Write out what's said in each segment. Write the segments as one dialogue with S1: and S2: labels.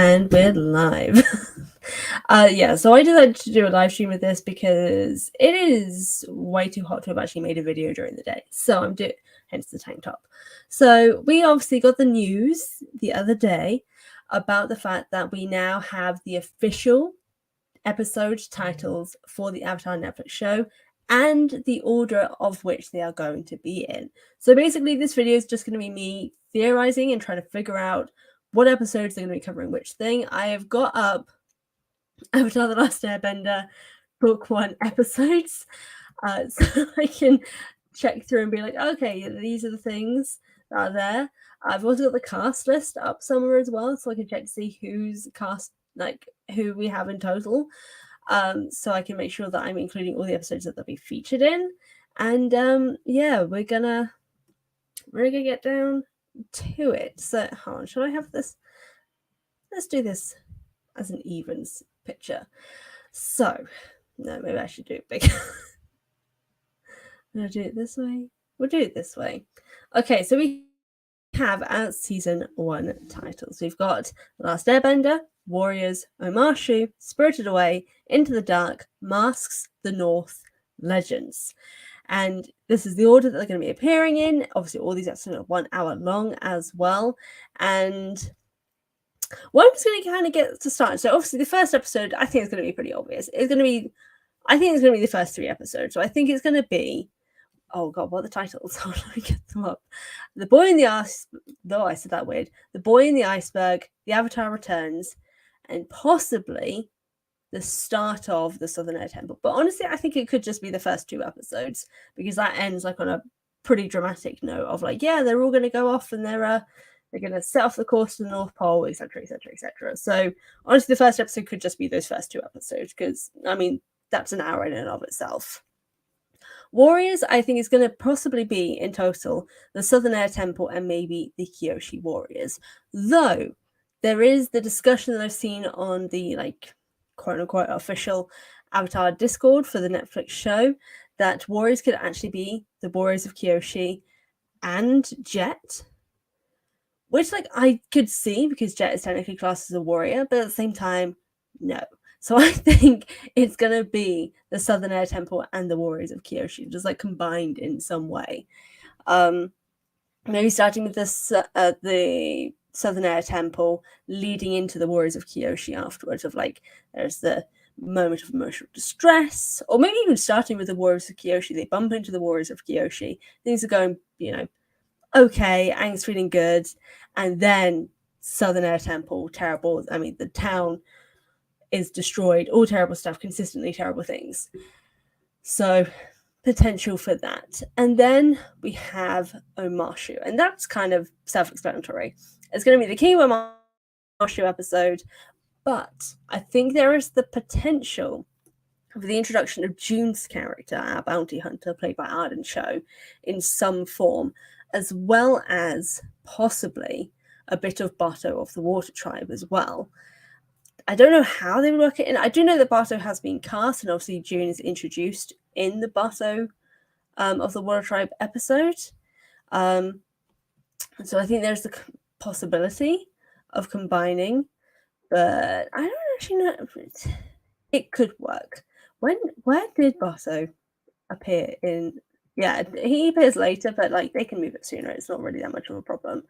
S1: And we're live. So I decided to do a live stream of this because it is way too hot to have actually made a video during the day. So I'm doing, hence the tank top. So we obviously got the news the other day about the fact that we now have the official episode titles for the Avatar Netflix show and the order of which they are going to be in. So basically this video is just going to be me theorizing and trying to figure out what episodes they're going to be covering which thing. I have got up Avatar The Last Airbender book 1 episodes so I can check through and be like, okay, these are the things that are there. I've also got the cast list up somewhere as well, so I can check to see who's cast, like who we have in total, so I can make sure that I'm including all the episodes that they'll be featured in. And we're gonna get down to it. So hold on, should I have this? Let's do this as an evens picture. So no, maybe I should do it bigger. I'm gonna do it this way. We'll do it this way. Okay, so we have our season 1 titles. We've got The Last Airbender, Warriors, Omashu, Spirited Away, Into the Dark, Masks, The North, Legends. And this is the order that they're going to be appearing in. Obviously, all these episodes are 1 hour long as well. And well, I'm just going to kind of get to start. So obviously, the first episode, I think it's going to be pretty obvious. I think it's going to be the first 3 episodes. So I think it's going to be, oh god, what are the titles? How do I get them up? The Boy in the Ice. Though I said that weird. The Boy in the Iceberg, The Avatar Returns, and possibly the start of the Southern Air Temple. But honestly, I think it could just be the first 2 episodes because that ends like on a pretty dramatic note of like, yeah, they're all going to go off and they're going to set off the course to the North Pole, etc., etc., etc. So honestly, the first episode could just be those first 2 episodes because I mean that's an hour in and of itself. Warriors, I think, is going to possibly be in total the Southern Air Temple and maybe the Kyoshi Warriors. Though there is the discussion that I've seen on the like quote unquote official Avatar Discord for the Netflix show that Warriors could actually be the Warriors of Kyoshi and Jet, which like I could see because Jet is technically classed as a warrior, but at the same time, no. So I think it's going to be the Southern Air Temple and the Warriors of Kyoshi, just like combined in some way. Maybe starting with this, the Southern Air Temple, leading into the Warriors of Kyoshi afterwards, of like, there's the moment of emotional distress, or maybe even starting with the Warriors of Kyoshi, they bump into the Warriors of Kyoshi, things are going, okay, Aang's feeling good, and then Southern Air Temple, terrible, I mean, the town is destroyed, all terrible stuff, consistently terrible things. So potential for that. And then we have Omashu, and that's kind of self-explanatory. It's going to be the King of Omashu episode, but I think there is the potential for the introduction of June's character, our bounty hunter, played by Arden Cho, in some form, as well as possibly a bit of Bato of the Water Tribe as well. I don't know how they would work it in. I do know that Bato has been cast, and obviously June is introduced in the Bato of the Water Tribe episode. So I think there's the possibility of combining, but I don't actually know if it could work. Where did Bato appear in? Yeah, he appears later, but like they can move it sooner. It's not really that much of a problem.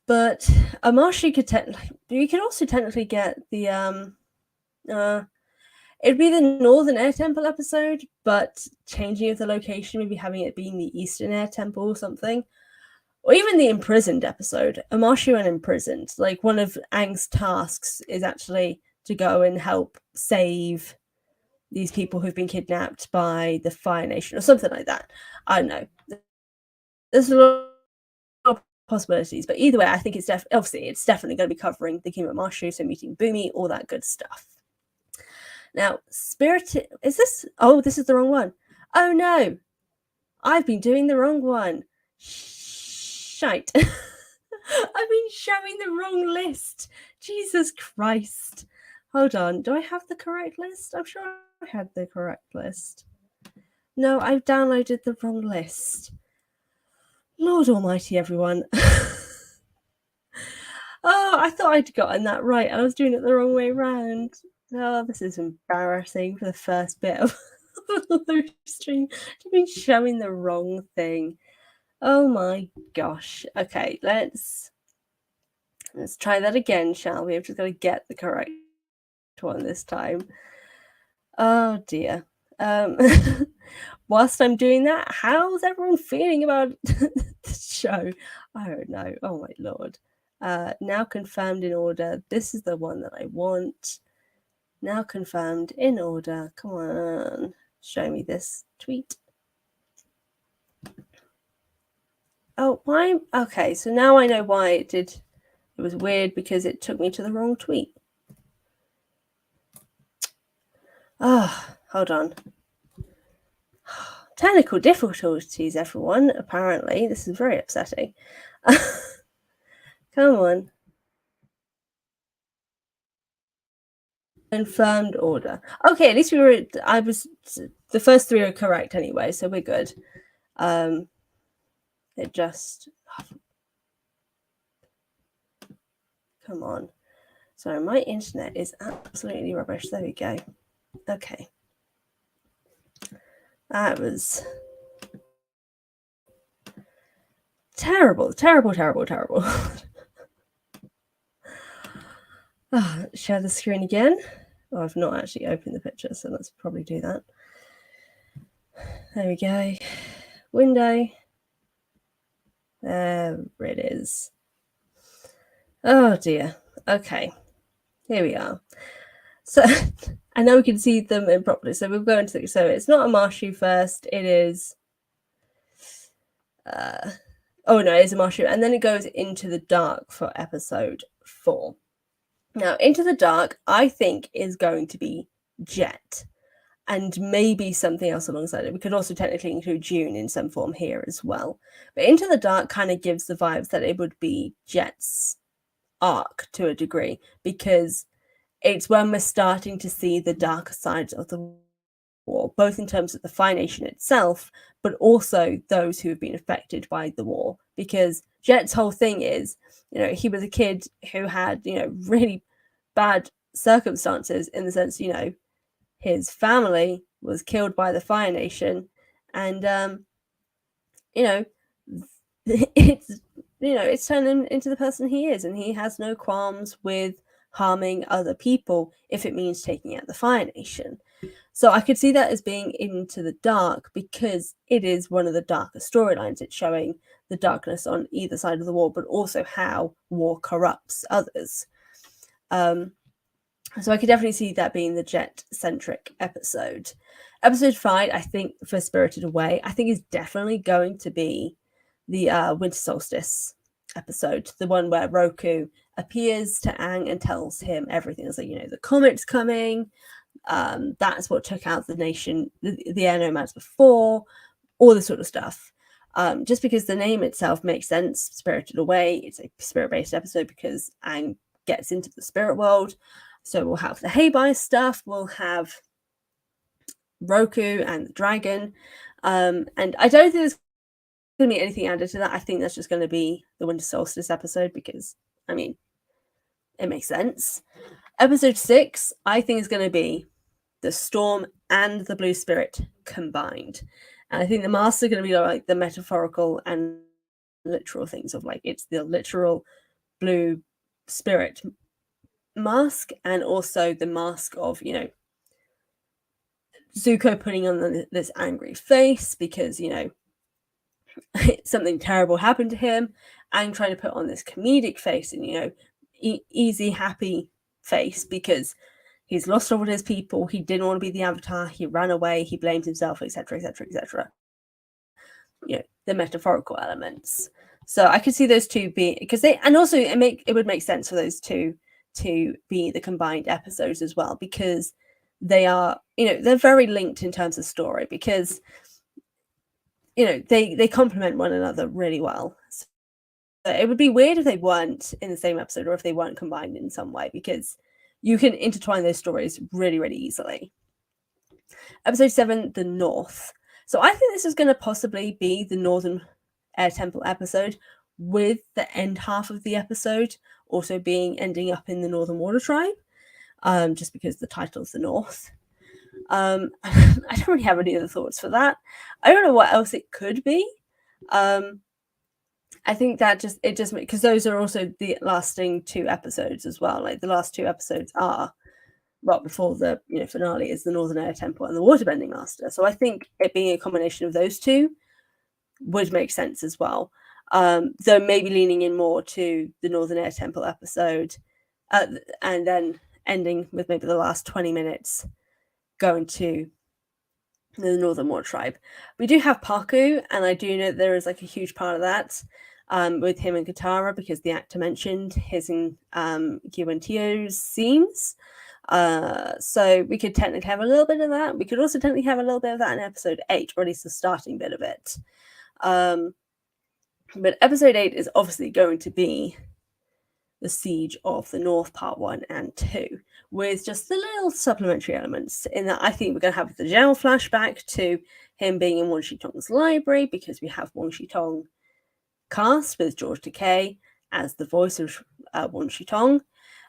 S1: But Omashu you could also technically get the it'd be the Northern Air Temple episode, but changing of the location, maybe having it being the Eastern Air Temple or something. Or even the Imprisoned episode, Omashu and Imprisoned. Like one of Aang's tasks is actually to go and help save these people who've been kidnapped by the Fire Nation or something like that. I don't know. There's a lot of possibilities, but either way, I think it's definitely going to be covering the Kingdom of Omashu, so meeting Bumi, all that good stuff. Now, Spirited, this is the wrong one. Oh no, I've been doing the wrong one. Shite. I've been showing the wrong list. Jesus Christ. Hold on, do I have the correct list? I'm sure I had the correct list. No, I've downloaded the wrong list. Lord almighty, everyone. Oh, I thought I'd gotten that right. I was doing it the wrong way round. Oh, this is embarrassing for the first bit of the live stream to be showing the wrong thing. Oh my gosh. Okay, let's try that again, shall we? I've just got to get the correct one this time. Oh dear. Um, whilst I'm doing that, how's everyone feeling about the show? I don't know. Oh my lord. Now confirmed in order. This is the one that I want. Now confirmed in order. Come on. Show me this tweet. Oh, why? Okay, so now I know why it did. It was weird because it took me to the wrong tweet. Oh, hold on. Technical difficulties, everyone. Apparently, this is very upsetting. Come on. Confirmed order. Okay, at least we were. I was. The first three are correct anyway, so we're good. It just. Come on. Sorry, my internet is absolutely rubbish. There we go. Okay. That was terrible, terrible, terrible, terrible. Share the screen again. Oh, I've not actually opened the picture, so let's probably do that. There we go. Window. There it is. Oh dear. Okay. Here we are. So I know we can see them in properly. So we'll go into so it's not a Marshu first, it is oh no, it is a Marshu, and then it goes into the dark for episode 4. Now, Into the Dark, I think, is going to be Jet, and maybe something else alongside it. We could also technically include June in some form here as well. But Into the Dark kind of gives the vibes that it would be Jet's arc to a degree, because it's when we're starting to see the darker sides of the war, both in terms of the Fire Nation itself, but also those who have been affected by the war. Because Jet's whole thing is, he was a kid who had, really bad circumstances in the sense, his family was killed by the Fire Nation, and it's turned him into the person he is, and he has no qualms with harming other people if it means taking out the Fire Nation. So I could see that as being Into the Dark because it is one of the darker storylines. It's showing the darkness on either side of the war, but also how war corrupts others. So I could definitely see that being the Jet-centric episode. Episode 5, I think, for Spirited Away, I think is definitely going to be the Winter Solstice episode, the one where Roku appears to Aang and tells him everything. It's like, the comet's coming. That's what took out the nation, the air nomads before, all this sort of stuff. Just because the name itself makes sense, Spirited Away, it's a spirit-based episode because Aang gets into the spirit world. So we'll have the Heibai stuff, we'll have Roku and the dragon, and I don't think there's going to be anything added to that. I think that's just going to be the Winter Solstice episode because, it makes sense. Episode 6, I think, is going to be the Storm and the Blue Spirit combined. And I think the masks are going to be like the metaphorical and literal things of like, it's the literal Blue Spirit mask and also the mask of, Zuko putting on this angry face because, something terrible happened to him, and trying to put on this comedic face and, easy, happy face because he's lost all of his people. He didn't want to be the Avatar. He ran away. He blamed himself, etc., etc., etc. The metaphorical elements. So I could see those two being because it would make sense for those two to be the combined episodes as well because they are, they're very linked in terms of story because, they complement one another really well. So it would be weird if they weren't in the same episode or if they weren't combined in some way because you can intertwine those stories really, really easily. Episode 7, The North. So I think this is going to possibly be the Northern Air Temple episode with the end half of the episode also ending up in the Northern Water Tribe, just because the title's the North. I don't really have any other thoughts for that. I don't know what else it could be. I think that it just because those are also the lasting 2 episodes as well. Like the last 2 episodes are, well, before the finale is the Northern Air Temple and the Waterbending Master. So I think it being a combination of those 2 would make sense as well. Though maybe leaning in more to the Northern Air Temple episode, and then ending with maybe the last 20 minutes going to the Northern Water Tribe. We do have Paku, and I do know there is like a huge part of that with him and Katara, because the actor mentioned his and Gyuantio's scenes. So we could technically have a little bit of that. We could also technically have a little bit of that in episode 8, or at least the starting bit of it. But episode 8 is obviously going to be the Siege of the North Part 1 and 2, with just the little supplementary elements in that. I think we're going to have the general flashback to him being in Wan Shi-tong's library, because we have Wan Shi-tong cast with George Takei as the voice of Wan Shi-tong.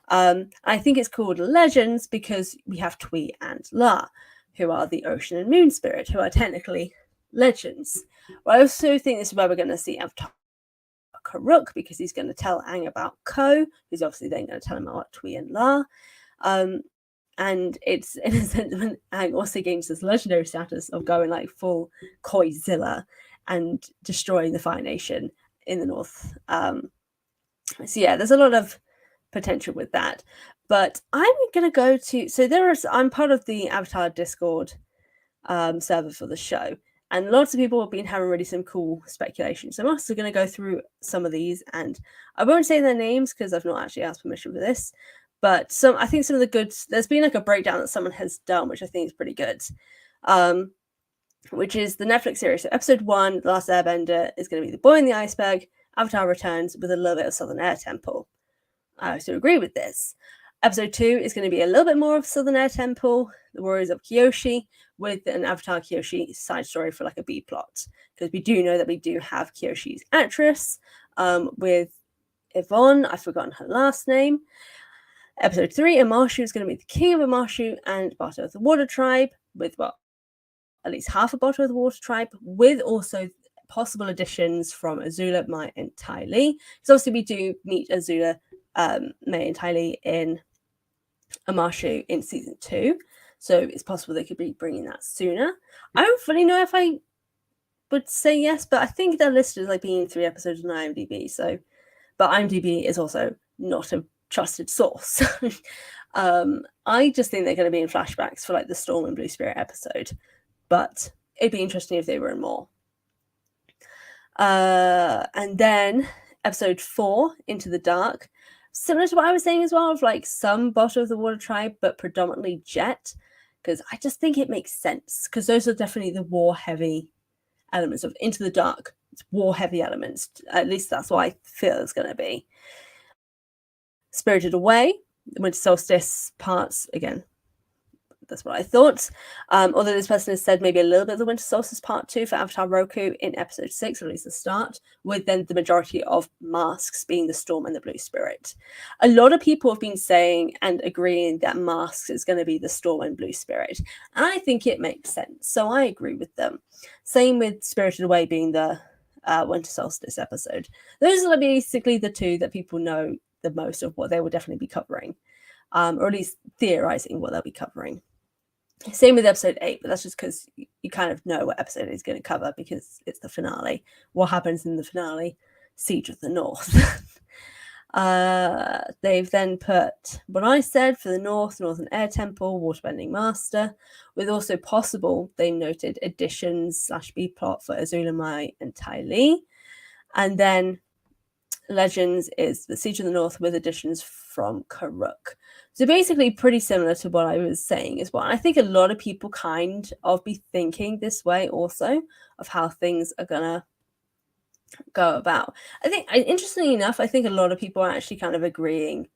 S1: I think it's called Legends because we have Tui and La, who are the Ocean and Moon Spirit, who are technically legends. But I also think this is where we're going to see Avatar Karuk, because he's going to tell Aang about Ko, who's obviously then going to tell him about Tui and La. And it's in a sense when Aang also gains this legendary status of going like full Koizilla and destroying the Fire Nation in the North. So yeah, there's a lot of potential with that. But I'm going to go to, I'm part of the Avatar Discord server for the show, and lots of people have been having really some cool speculation. So I'm also going to go through some of these, and I won't say their names because I've not actually asked permission for this. But I think some of the good, there's been like a breakdown that someone has done, which I think is pretty good, which is the Netflix series. So episode 1, The Last Airbender, is going to be The Boy in the Iceberg, Avatar Returns, with a little bit of Southern Air Temple. I also agree with this. Episode 2 is going to be a little bit more of Southern Air Temple, The Warriors of Kyoshi, with an Avatar Kyoshi side story for like a B plot. Because we do know that we do have Kyoshi's actress with Yvonne, I've forgotten her last name. Episode 3, Amashu is going to be the King of Amashu and Bato of the Water Tribe, with at least half of Bato of the Water Tribe, with also possible additions from Azula, Mai, and Ty Lee. Because obviously we do meet Azula, Mai, and Ty Lee in Amashu in season 2, so it's possible they could be bringing that sooner. I don't fully know if I would say yes, but I think they're listed as like being 3 episodes on IMDb. But IMDb is also not a trusted source. I just think they're going to be in flashbacks for like the Storm and Blue Spirit episode, but it'd be interesting if they were in more. And then episode 4, Into the Dark, similar to what I was saying as well, of like some Bato of the Water Tribe, but predominantly Jet, because I just think it makes sense, because those are definitely the war-heavy elements of Into the Dark. It's war-heavy elements. At least that's what I feel it's going to be. Spirited Away, Winter Solstice parts, again, that's what I thought. Although this person has said maybe a little bit of the Winter Solstice Part 2 for Avatar Roku in episode 6, or at least the start, with then the majority of masks being the Storm and the Blue Spirit. A lot of people have been saying and agreeing that masks is going to be the Storm and Blue Spirit, and I think it makes sense, so I agree with them. Same with Spirited Away being the Winter Solstice episode. Those are basically the 2 that people know the most of what they will definitely be covering, or at least theorizing what they'll be covering. Same with episode 8, but that's just because you kind of know what episode is going to cover because it's the finale. What happens in the finale? Siege of the North. They've then put what I said for the Northern Air Temple, Waterbending Master, with also possible, they noted, additions / B plot for Azula, Mai, and Ty Lee. And then Legends is the Siege of the North with additions from Karuk. So basically pretty similar to what I was saying as well. And I think a lot of people kind of be thinking this way also of how things are going to go about. I think, interestingly enough, I think a lot of people are actually kind of agreeing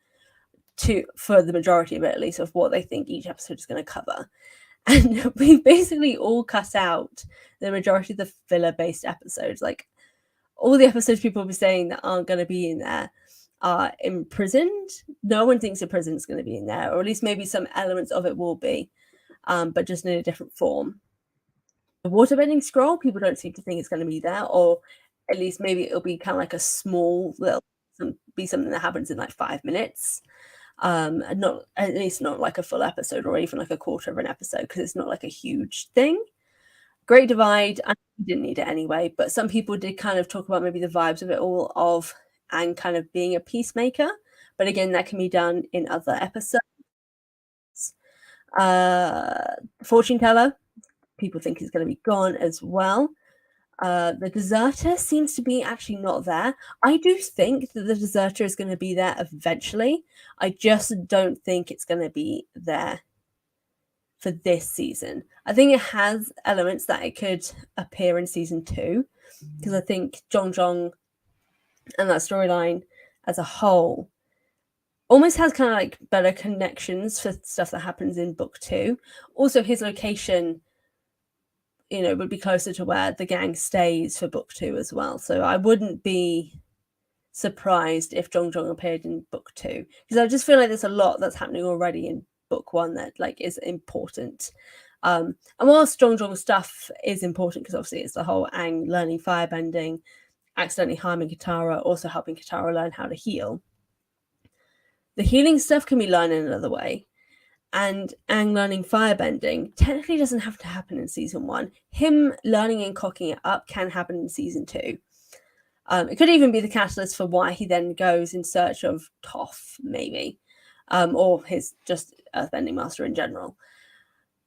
S1: for the majority of it at least, of what they think each episode is going to cover. And we basically all cut out the majority of the filler-based episodes. Like, all the episodes people will be saying that aren't going to be in there are imprisoned. No one thinks a prison's going to be in there, or at least maybe some elements of it will be, but just in a different form. The waterbending scroll, people don't seem to think it's going to be there, or at least maybe it'll be kind of like a small little, be something that happens in like 5 minutes. Not at least not like a full episode or even like a quarter of an episode, because it's not like a huge thing. Great Divide, I didn't need it anyway, but some people did kind of talk about maybe the vibes of it all of and kind of being a peacemaker. But again, that can be done in other episodes. Fortune Teller, people think is going to be gone as well. The Deserter seems to be actually not there. I do think that the Deserter is going to be there eventually. I just don't think it's going to be there for this season. I think it has elements that it could appear in season 2, because I think Jong and that storyline as a whole almost has kind of like better connections for stuff that happens in book 2. Also, his location, would be closer to where the gang stays for book 2 as well. So I wouldn't be surprised if Jong appeared in book 2, because I just feel like there's a lot that's happening already in book 1 that like is important. And whilst Jong stuff is important, because obviously it's the whole Aang learning firebending, accidentally harming Katara, also helping Katara learn how to heal. The healing stuff can be learned in another way. And Aang learning firebending technically doesn't have to happen in season 1. Him learning and cocking it up can happen in season 2. It could even be the catalyst for why he then goes in search of Toph, maybe, or his just Earthbending master in general.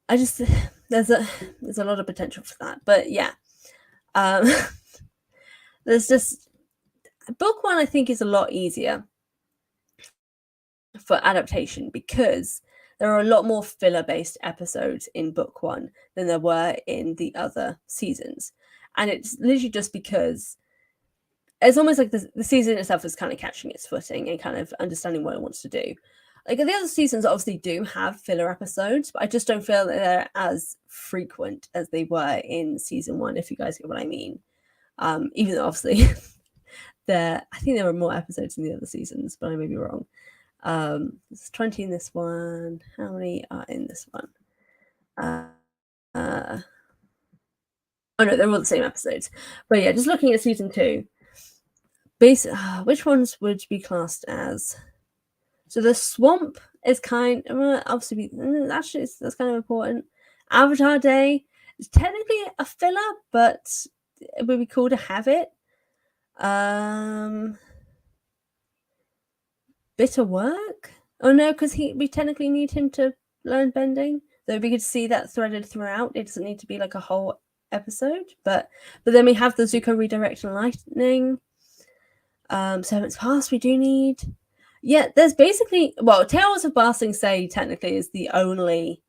S1: There's a lot of potential for that, but yeah, there's just book 1. I think is a lot easier for adaptation because there are a lot more filler-based episodes in book 1 than there were in the other seasons, and it's literally just because it's almost like the season itself is kind of catching its footing and kind of understanding what it wants to do. Like the other seasons obviously do have filler episodes, but I just don't feel that they're as frequent as they were in season 1, if you guys get what I mean. Even though obviously I think there were more episodes in the other seasons, but I may be wrong. There's 20 in this one. How many are in this one? Oh no, they're all the same episodes. But yeah, just looking at season 2, which ones would be classed as? So the swamp is kind of obviously actually that's kind of important. Avatar Day is technically a filler, but it would be cool to have it. Bitter Work? Oh no, because we technically need him to learn bending. Though we could see that threaded throughout. It doesn't need to be like a whole episode, but then we have the Zuko redirect and lightning. Seventh Pass we do need. Yeah, there's basically Tales of Ba Sing Se technically is the only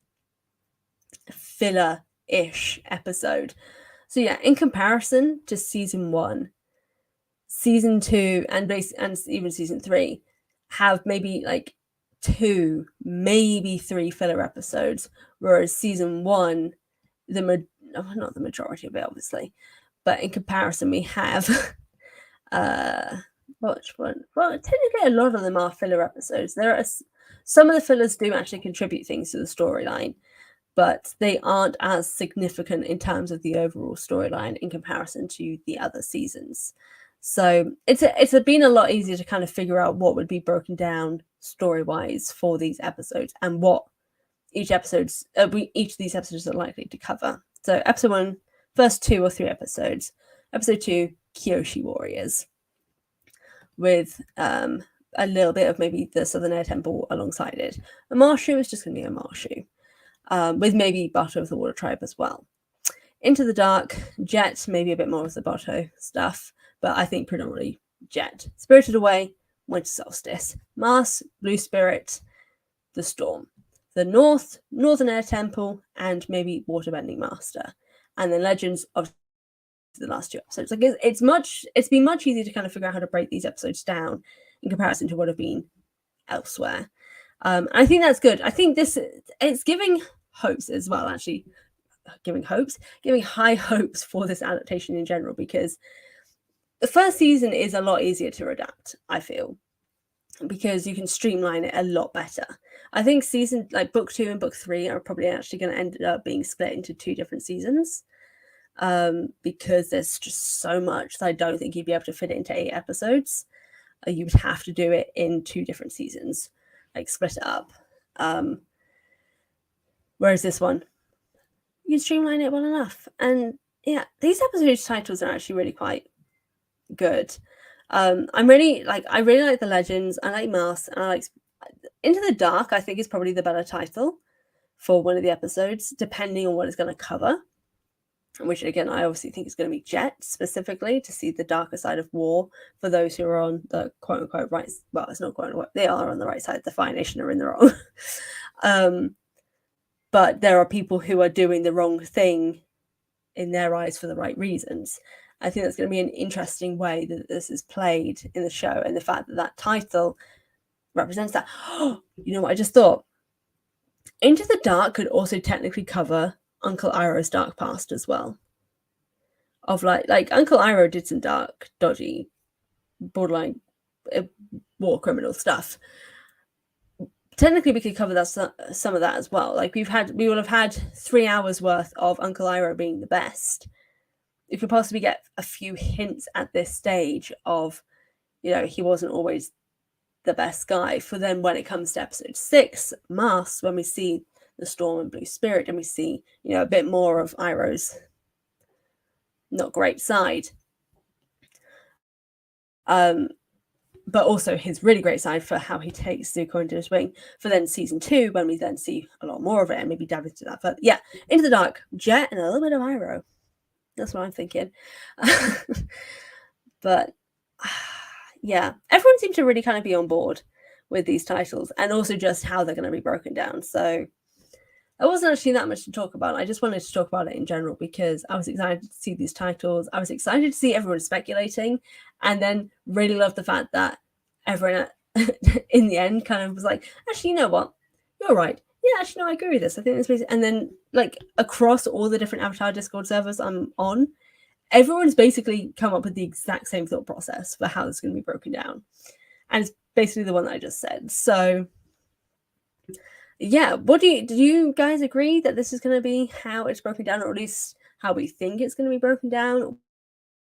S1: filler-ish episode. So yeah, in comparison to season 1, season 2 and even season 3 have maybe like 2, maybe 3 filler episodes, whereas season 1, not the majority of it obviously, but in comparison we have which one? Well, technically a lot of them are filler episodes. There are some of the fillers do actually contribute things to the storyline, but they aren't as significant in terms of the overall storyline in comparison to the other seasons. So it's been a lot easier to kind of figure out what would be broken down story-wise for these episodes and what each of these episodes are likely to cover. So episode 1, first 2 or 3 episodes. Episode 2, Kyoshi Warriors, with a little bit of maybe the Southern Air Temple alongside it. A Marshu is just going to be a Marshu, with maybe Bato of the Water Tribe as well. Into the Dark, Jet, maybe a bit more of the Bato stuff, but I think predominantly Jet. Spirited Away, Winter Solstice. Mars, Blue Spirit, The Storm. The Northern Air Temple, and maybe Waterbending Master. And then Legends of the last 2 episodes. Like it's been much easier to kind of figure out how to break these episodes down in comparison to what have been elsewhere. I think that's good. I think it's giving hopes as well, actually. Giving high hopes for this adaptation in general, because the first season is a lot easier to adapt, I feel, because you can streamline it a lot better. I think book 2 and book 3 are probably actually going to end up being split into 2 different seasons, because there's just so much that I don't think you'd be able to fit it into 8 episodes. You would have to do it in 2 different seasons, like split it up. Whereas this one, you can streamline it well enough. And yeah, these episode titles are actually really quite good. I really like the Legends. I like Masks, and I like Into the Dark. I think is probably the better title for one of the episodes, depending on what it's going to cover. Which again, I obviously think is going to be Jet specifically, to see the darker side of war for those who are on the quote unquote right. Well, it's not quote unquote. They are on the right side. The Fire Nation are in the wrong. But there are people who are doing the wrong thing in their eyes for the right reasons. I think that's going to be an interesting way that this is played in the show, and the fact that that title represents that. You know what I just thought? Into the Dark could also technically cover Uncle Iroh's dark past as well. Of like Uncle Iroh did some dark, dodgy, borderline war criminal stuff. Technically, we could cover that some of that as well. Like we will have had 3 hours worth of Uncle Iroh being the best. You could possibly get a few hints at this stage of, he wasn't always the best guy. For then, when it comes to episode 6, Masks, when we see the Storm and Blue Spirit, and we see, a bit more of Iroh's not great side. But also his really great side for how he takes Zuko into his wing. For then season 2, when we then see a lot more of it, and maybe dive into that. But yeah, Into the Dark, Jet, and a little bit of Iroh. That's what I'm thinking. But yeah, everyone seems to really kind of be on board with these titles, and also just how they're going to be broken down. So there wasn't actually that much to talk about. I just wanted to talk about it in general because I was excited to see these titles. I was excited to see everyone speculating, and then really loved the fact that everyone in the end kind of was like, actually, you know what? You're right. Yeah, actually, no, I agree with this. I think this, and then like across all the different Avatar Discord servers I'm on, everyone's basically come up with the exact same thought process for how it's going to be broken down, and it's basically the one that I just said. So yeah, do you guys agree that this is going to be how it's broken down, or at least how we think it's going to be broken down?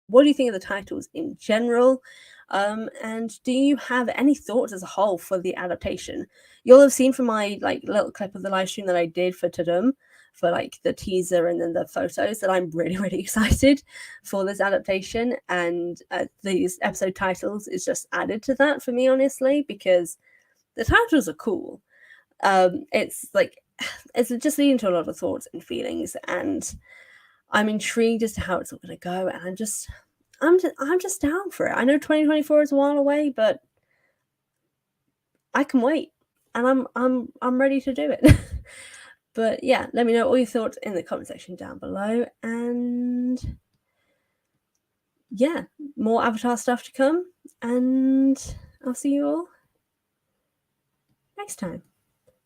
S1: What do you think of the titles in general? And do you have any thoughts as a whole for the adaptation? You'll have seen from my little clip of the live stream that I did for Tudum, for the teaser and then the photos, that I'm really, really excited for this adaptation. And these episode titles is just added to that for me, honestly, because the titles are cool. It's just leading to a lot of thoughts and feelings, and I'm intrigued as to how it's all going to go. And I'm just down for it. I know 2024 is a while away, but I can wait, and I'm ready to do it. But yeah, let me know all your thoughts in the comment section down below, and yeah, more Avatar stuff to come, and I'll see you all next time.